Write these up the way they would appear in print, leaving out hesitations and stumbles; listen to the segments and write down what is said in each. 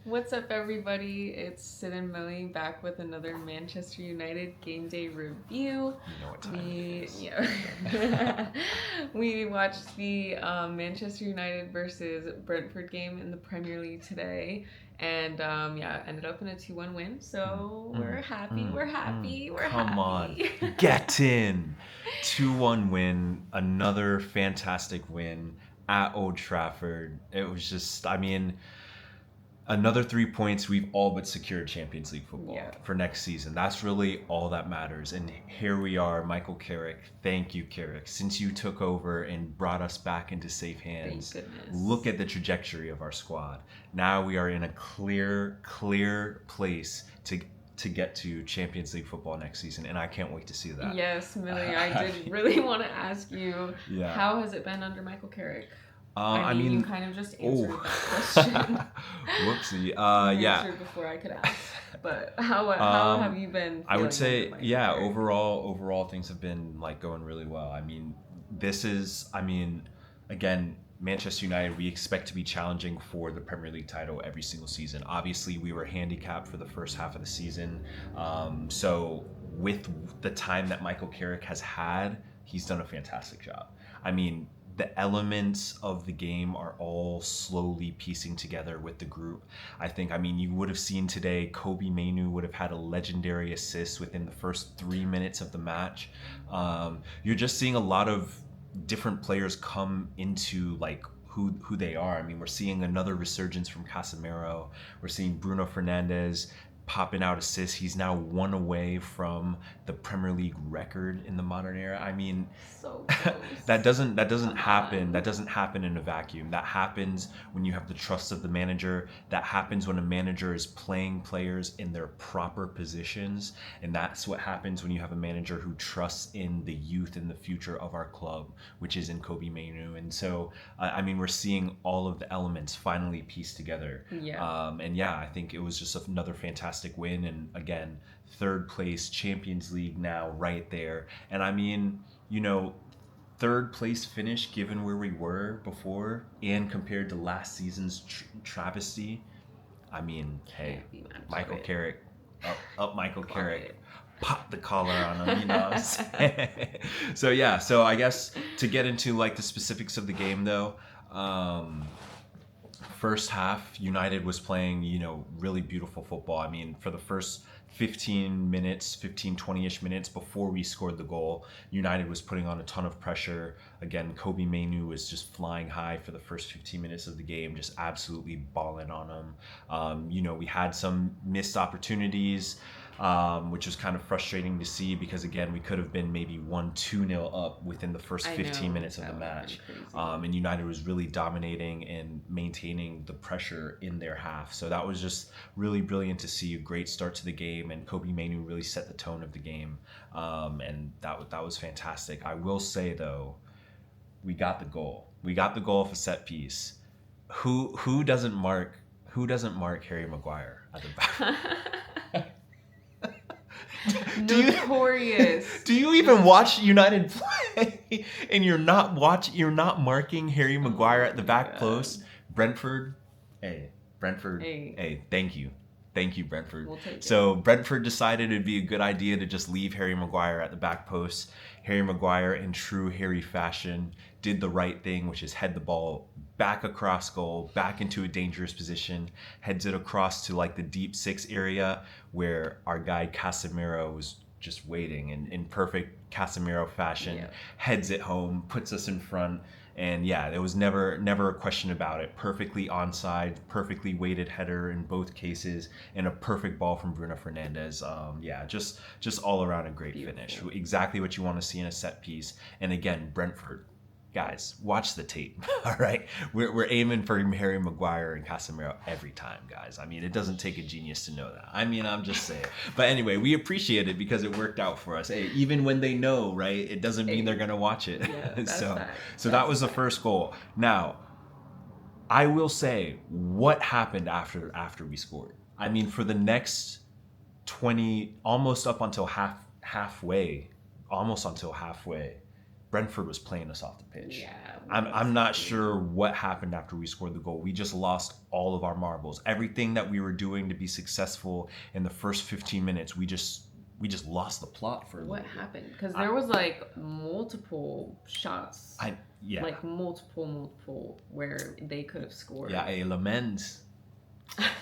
What's up, everybody? It's Sid and Millie back with another Manchester United game day review. You know what time it We is. yeah, we watched the Manchester United versus Brentford game in the Premier League today, and ended up in a 2-1 win. So we're happy. We're happy. We're Come on, happy. get in. 2-1 win, another fantastic win at Old Trafford. It was just, another 3 points. We've all but secured Champions League football for next season. That's really all that matters. And here we are, Michael Carrick. Thank you, Carrick. Since you took over and brought us back into safe hands, Thank goodness. look at the trajectory of our squad. Now we are in a clear place to get to Champions League football next season, and I can't wait to see that. Yes, Millie, I did really want to ask you, Yeah. how has it been under Michael Carrick? I mean, you kind of just answered that question. Whoopsie. You answered before I could ask. But how have you been? I would feeling say, under Michael yeah, Carrick? overall things have been like going really well. Again, Manchester United, we expect to be challenging for the Premier League title every single season. Obviously, we were handicapped for the first half of the season. So with the time that Michael Carrick has had, he's done a fantastic job. I mean, the elements of the game are all slowly piecing together with the group. You would have seen today, Kobe Mainu would have had a legendary assist within the first 3 minutes of the match. You're just seeing a lot of different players come into like who they are. I mean, we're seeing another resurgence from Casemiro. We're seeing Bruno Fernandes popping out assists. He's now one away from the Premier League record in the modern era. I mean, So close. that doesn't Come happen. on. That doesn't happen in a vacuum. That happens when you have the trust of the manager. That happens when a manager is playing players in their proper positions, and that's what happens when you have a manager who trusts in the youth and the future of our club, which is in Kobe Mainu. And so we're seeing all of the elements finally pieced together. Yeah. I think it was just another fantastic win, and again, third place, Champions League now right there. And third place finish given where we were before and compared to last season's travesty. Hey, Can't be mad at Michael it. Carrick, up Michael Love Carrick. it. Pop the collar on him, you know what I'm saying? So I guess to get into like the specifics of the game though, first half, United was playing, really beautiful football. I mean, for the first 20-ish minutes before we scored the goal, United was putting on a ton of pressure. Again, Kobe Mainu was just flying high for the first 15 minutes of the game, just absolutely balling on him. We had some missed opportunities, which was kind of frustrating to see because, again, we could have been maybe 1-2-0 up within the first 15 minutes of the match. And United was really dominating and maintaining the pressure in their half. So that was just really brilliant to see. A great start to the game, and Kobe Mainu really set the tone of the game. And that was fantastic. I will say, though, we got the goal. We got the goal off a set piece. Who doesn't mark Harry Maguire at the back? Notorious. Do you even watch United play and you're not marking Harry Maguire at the back post? Brentford, hey, thank you, Brentford. We'll take it. So Brentford decided it'd be a good idea to just leave Harry Maguire at the back post. Harry Maguire, in true Harry fashion, did the right thing, which is head the ball back across goal, back into a dangerous position, heads it across to like the deep six area where our guy Casemiro was just waiting, and in perfect Casemiro fashion, heads it home, puts us in front. And yeah, there was never a question about it. Perfectly onside, perfectly weighted header in both cases, and a perfect ball from Bruno Fernandes. Just all around a great finish. Exactly what you want to see in a set piece. And again, Brentford. Guys, watch the tape. All right, we're aiming for Harry Maguire and Casemiro every time, guys. I mean, it doesn't take a genius to know that. I mean, I'm just saying. But anyway, we appreciate it because it worked out for us. Hey, even when they know, right? It doesn't mean they're gonna watch it. Yeah, that's fact. So that was the first goal. Now, I will say what happened after we scored. I mean, for the next 20, almost until halfway, Brentford was playing us off the pitch. Yeah, I'm not sure what happened after we scored the goal. We just lost all of our marbles. Everything that we were doing to be successful in the first 15 minutes, we just lost the plot for a what little bit. happened? Because there was like multiple shots, like multiple where they could have scored. Yeah, hey, Lamens.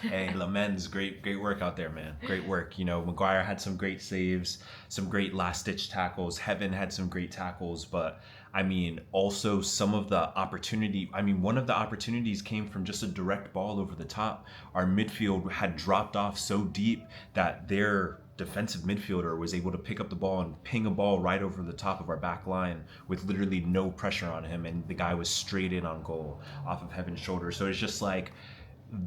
Hey, Lamens, great work out there, man. Great work. You know, Maguire had some great saves, some great last-ditch tackles. Heaven had some great tackles, but I mean, also some of the opportunity. I mean, one of the opportunities came from just a direct ball over the top. Our midfield had dropped off so deep that their defensive midfielder was able to pick up the ball and ping a ball right over the top of our back line with literally no pressure on him, and the guy was straight in on goal off of Heaven's shoulder. So it's just like,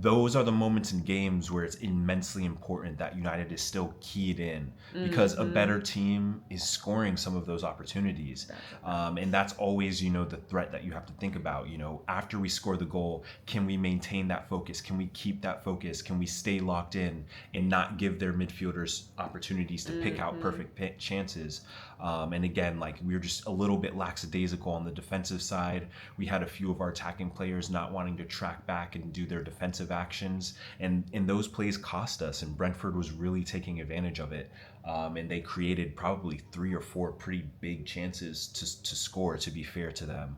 those are the moments in games where it's immensely important that United is still keyed in, because a better team is scoring some of those opportunities. And that's always, you know, the threat that you have to think about. You know, after we score the goal, can we maintain that focus? Can we keep that focus? Can we stay locked in and not give their midfielders opportunities to pick out perfect chances? And again, like, we were just a little bit lackadaisical on the defensive side. We had a few of our attacking players not wanting to track back and do their defensive actions, and those plays cost us, and Brentford was really taking advantage of it. And they created probably 3 or 4 pretty big chances to score, to be fair to them,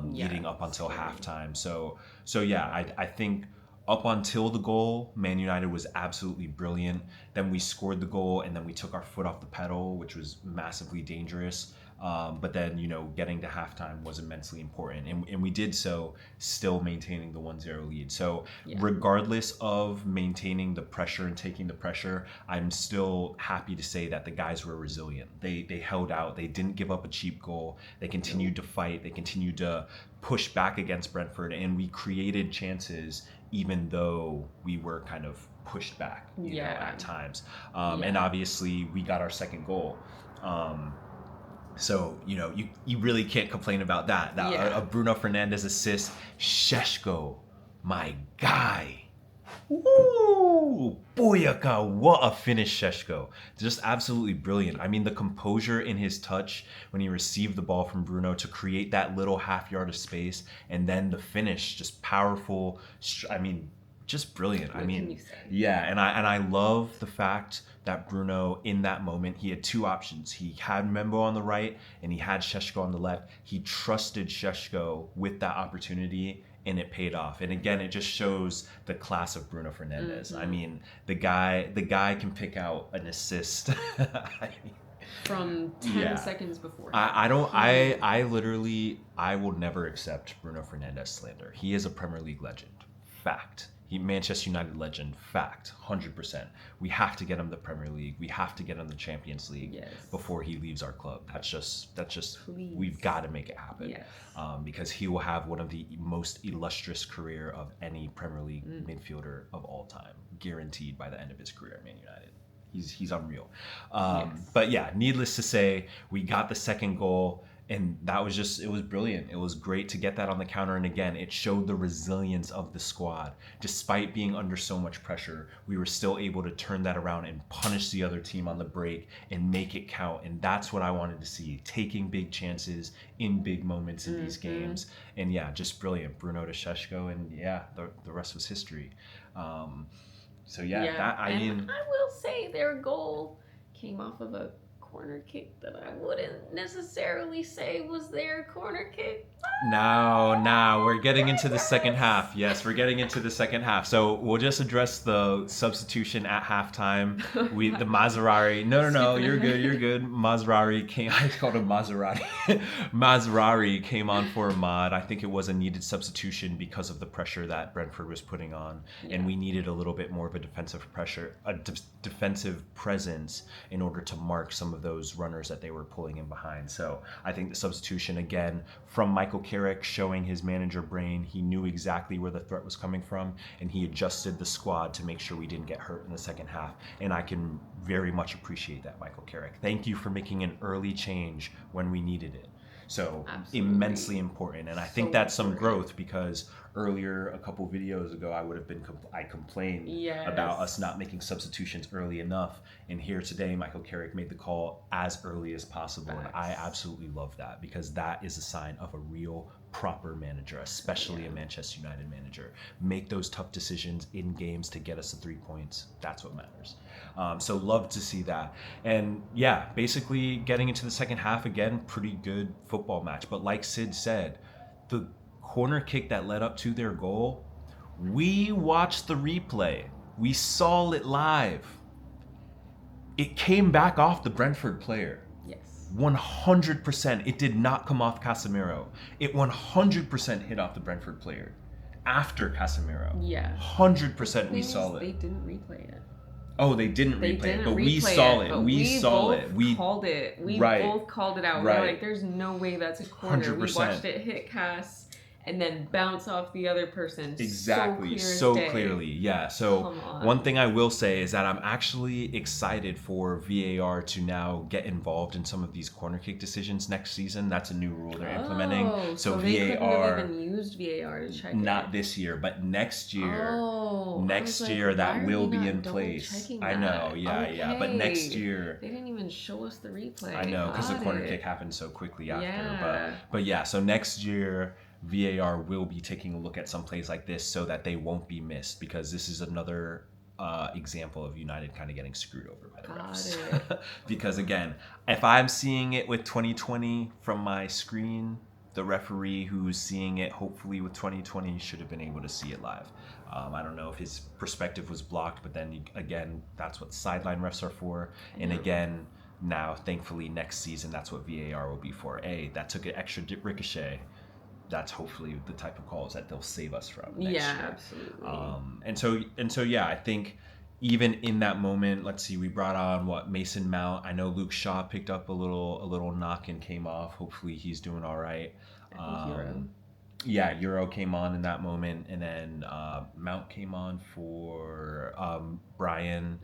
leading up until halftime. So yeah, I think up until the goal, Man United was absolutely brilliant. Then we scored the goal, and then we took our foot off the pedal, which was massively dangerous. But then, you know, getting to halftime was immensely important, and we did so still maintaining the 1-0 lead. So regardless of maintaining the pressure and taking the pressure, I'm still happy to say that the guys were resilient. They held out. They didn't give up a cheap goal. They continued to fight. They continued to push back against Brentford, and we created chances even though we were kind of pushed back, you know, at times. And obviously we got our second goal. So, you know, you really can't complain about that. A Bruno Fernandes assist. Šeško, my guy. Woo! Booyaka, what a finish, Šeško. Just absolutely brilliant. I mean, the composure in his touch when he received the ball from Bruno to create that little half yard of space, and then the finish, just powerful. I mean, just brilliant. What can you say? Yeah, and I love the fact that Bruno, in that moment, he had 2 options. He had Membo on the right and he had Šeško on the left. He trusted Šeško with that opportunity, and it paid off. And again, it just shows the class of Bruno Fernandes. I mean, the guy can pick out an assist. From 10 seconds before. I will never accept Bruno Fernandes slander. He is a Premier League legend. Fact. Manchester United legend, fact, 100%. We have to get him the Premier League. We have to get him the Champions League before he leaves our club. That's just. Please. We've got to make it happen. Yes. Because he will have one of the most illustrious career of any Premier League midfielder of all time, guaranteed by the end of his career at Man United. He's unreal. But yeah, needless to say, we got the second goal. And that was just, it was brilliant. It was great to get that on the counter. And again, it showed the resilience of the squad. Despite being under so much pressure, we were still able to turn that around and punish the other team on the break and make it count. And that's what I wanted to see, taking big chances in big moments in these games. And yeah, just brilliant. Bruno to Šeško, and yeah, the rest was history. So yeah, I mean, I will say their goal came off of a corner kick that I wouldn't necessarily say was their corner kick. No, we're getting into the second half. Yes, we're getting into the second half. So we'll just address the substitution at halftime. The Maserati. No, you're good. Maserati came. I called him Maserati. Maserati came on for Ahmad. I think it was a needed substitution because of the pressure that Brentford was putting on, and we needed a little bit more of a defensive presence in order to mark some of those runners that they were pulling in behind. So I think the substitution, again, from Michael Carrick, showing his manager brain. He knew exactly where the threat was coming from, and he adjusted the squad to make sure we didn't get hurt in the second half. And I can very much appreciate that, Michael Carrick. Thank you for making an early change when we needed it. So absolutely. Immensely important. And I think that's some growth, because earlier, a couple videos ago, I would have been I complained Yes. about us not making substitutions early enough. And here today, Michael Carrick made the call as early as possible, and I Facts. absolutely love that, because that is a sign of a real proper manager, especially Yeah. a Manchester United manager. Make those tough decisions in games to get us the 3 points. That's what matters. So love to see that. And yeah, basically getting into the second half again, pretty good football match. But like Sid said, the corner kick that led up to their goal, we watched the replay. We saw it live. It came back off the Brentford player. Yes. 100%. It did not come off Casemiro. It 100% hit off the Brentford player after Casemiro. Yeah. 100% we saw it. They didn't replay it. Oh, they didn't They replay didn't it, but replay we saw it. but We saw both it. We called it. We Right. both called it out. Right. We're like, there's no way that's a corner. 100%. We watched it hit Cass and then bounce off the other person. Exactly, So, clear as day. clearly, yeah. So Come on. one thing I will say is that I'm actually excited for VAR to now get involved in some of these corner kick decisions next season. That's a new rule they're implementing. Oh, So they couldn't VAR, have even used VAR to check not it. this year, but next year. Oh, I Next was like, year why that are will we be not in double place. checking I know, that? yeah. But next Okay. year, They didn't even show us the replay. I know, because the Got corner it. kick happened so quickly after. Yeah. But yeah, so next year VAR will be taking a look at some plays like this so that they won't be missed, because this is another example of United kind of getting screwed over by the Got refs. it. Because again, if I'm seeing it with 2020 from my screen, the referee who's seeing it hopefully with 2020 should have been able to see it live. I don't know if his perspective was blocked, but then again, that's what sideline refs are for. And again, now thankfully next season, that's what VAR will be for. That took an extra ricochet. That's hopefully the type of calls that they'll save us from next year. Absolutely. And so yeah, I think even in that moment, let's see, we brought on Mason Mount. I know Luke Shaw picked up a little knock and came off. Hopefully he's doing all right. Euro came on in that moment, and then Mount came on for Brian.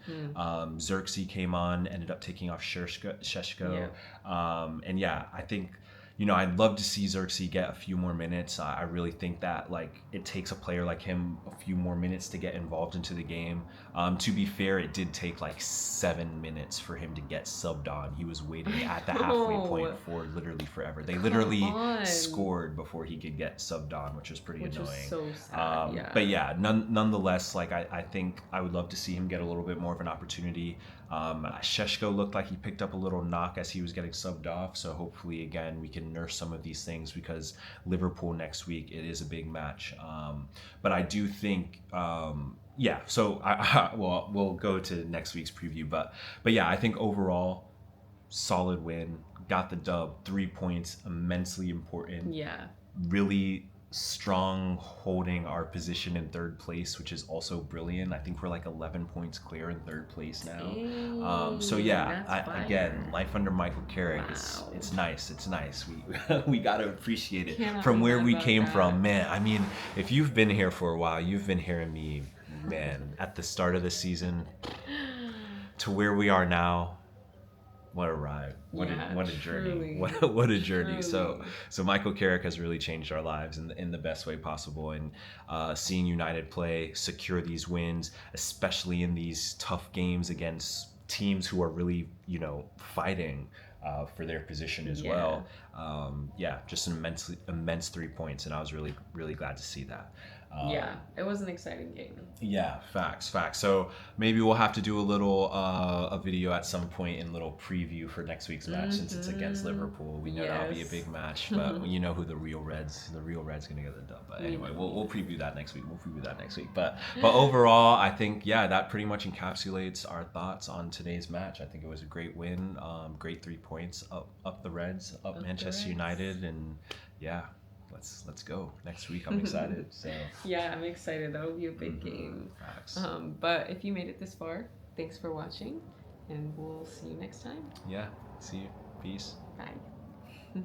Xerxes came on, ended up taking off Sheshko. And yeah, I think, I'd love to see Xerxes get a few more minutes. I really think that it takes a player like him a few more minutes to get involved into the game. To be fair, it did take 7 minutes for him to get subbed on. He was waiting at the halfway point for literally forever. They literally scored before he could get subbed on, which was pretty annoying. Was so sad. But yeah, nonetheless, I think I would love to see him get a little bit more of an opportunity. Sheshko looked like he picked up a little knock as he was getting subbed off, so hopefully again we can nurse some of these things, because Liverpool next week, it is a big match. But I do think so we'll go to next week's preview, but yeah, I think overall solid win, got the dub, 3 points, immensely important. Really strong holding our position in third place, which is also brilliant. I think we're 11 points clear in third place now. So yeah, again, life under Michael Carrick, it's nice. We got to appreciate it from where we came from, man. I mean, if you've been here for a while, you've been hearing me, man, at the start of the season to where we are now. What a ride. What a journey. What a journey. So Michael Carrick has really changed our lives in the best way possible. And seeing United play, secure these wins, especially in these tough games against teams who are really, fighting for their position as well. Just an immense 3 points. And I was really, really glad to see that. It was an exciting game. Yeah, facts. So maybe we'll have to do a video at some point in little preview for next week's match, since it's against Liverpool. We know that'll be a big match, but you know who the real Reds gonna get the dub. But anyway, we'll preview that next week. But overall, I think that pretty much encapsulates our thoughts on today's match. I think it was a great win, great 3 points up the Reds, up Manchester United, and let's go next week. I'm excited. So I'm excited. That will be a big game. Facts. But if you made it this far, thanks for watching, and we'll see you next time. See you. Peace. Bye.